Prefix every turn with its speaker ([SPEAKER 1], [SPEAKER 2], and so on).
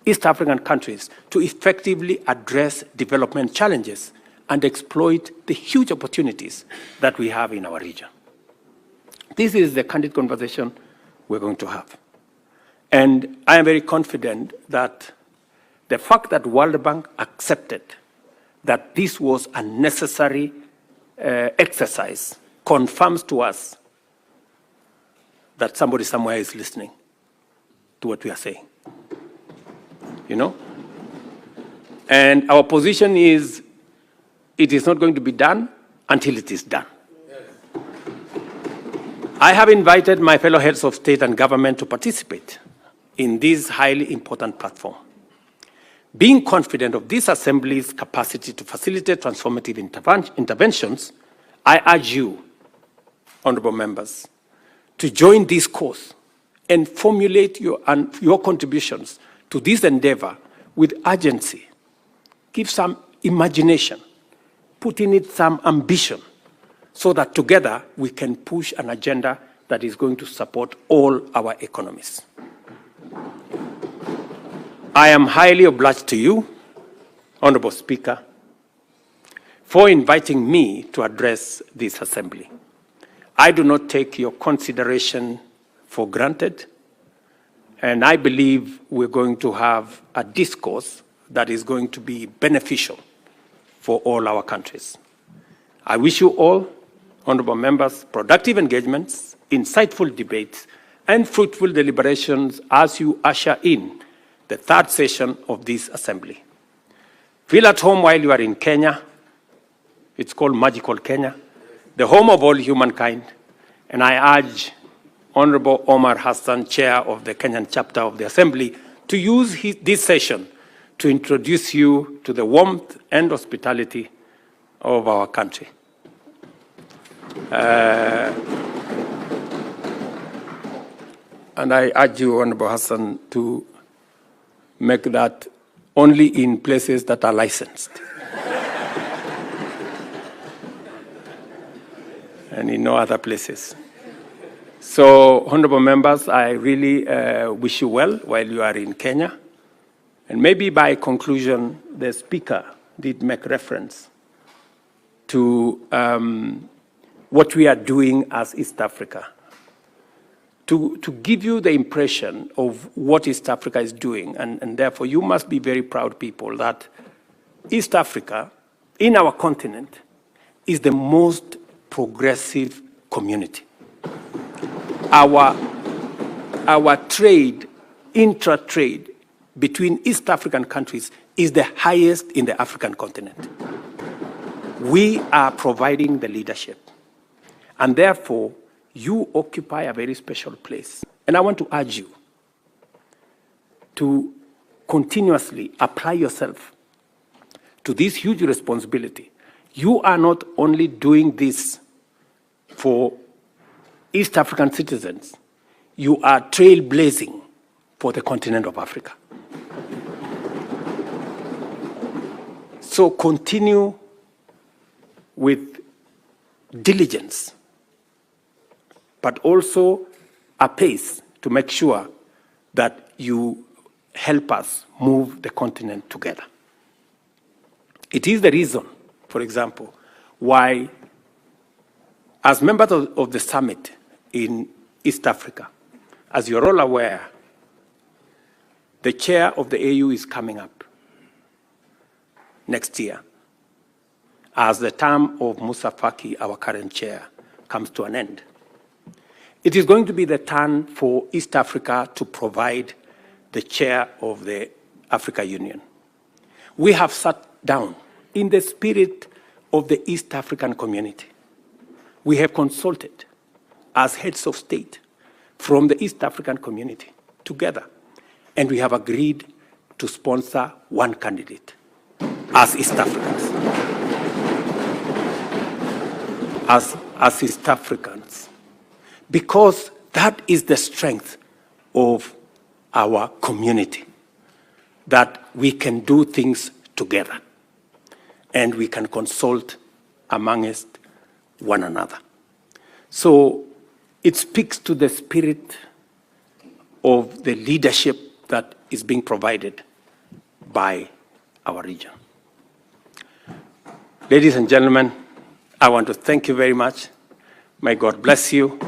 [SPEAKER 1] East African countries to effectively address development challenges and exploit the huge opportunities that we have in our region. This is the candid conversation we're going to have. And I am very confident that the fact that World Bank accepted that this was a necessary exercise confirms to us that somebody somewhere is listening to what we are saying. You know? And our position is, it is not going to be done until it is done. Yes. I have invited my fellow heads of state and government to participate in this highly important platform. Being confident of this Assembly's capacity to facilitate transformative interventions, I urge you, honorable members, to join this course and formulate your contributions to this endeavor with urgency. Give some imagination, put in it some ambition, so that together we can push an agenda that is going to support all our economies. I am highly obliged to you, Honorable Speaker, for inviting me to address this Assembly. I do not take your consideration for granted, and I believe we're going to have a discourse that is going to be beneficial for all our countries. I wish you all, honorable members, productive engagements, insightful debates, and fruitful deliberations as you usher in the third session of this Assembly. Feel at home while you are in Kenya. It's called magical Kenya, the home of all humankind. And I urge Honorable Omar Hassan, Chair of the Kenyan chapter of the Assembly, to use this session to introduce you to the warmth and hospitality of our country. And I urge you, Honorable Hassan, to make that only in places that are licensed. And in no other places. So, honorable members, I really wish you well while you are in Kenya. And maybe by conclusion, the Speaker did make reference to what we are doing as East Africa. To give you the impression of what East Africa is doing, and therefore you must be very proud people that East Africa, in our continent, is the most progressive community. Our trade, intra-trade between East African countries is the highest in the African continent. We are providing the leadership, and therefore you occupy a very special place. And I want to urge you to continuously apply yourself to this huge responsibility. You are not only doing this for East African citizens, you are trailblazing for the continent of Africa. So continue with diligence, but also a pace to make sure that you help us move the continent together. It is the reason, for example, why, as members of the summit in East Africa, as you're all aware, the chair of the AU is coming up next year, as the term of Musa Faki, our current chair, comes to an end. It is going to be the turn for East Africa to provide the chair of the Africa Union. We have sat down in the spirit of the East African community. We have consulted as heads of state from the East African community together, and we have agreed to sponsor one candidate as East Africans. As East Africans. Because that is the strength of our community, that we can do things together and we can consult amongst one another. So it speaks to the spirit of the leadership that is being provided by our region. Ladies and gentlemen, I want to thank you very much. May God bless you.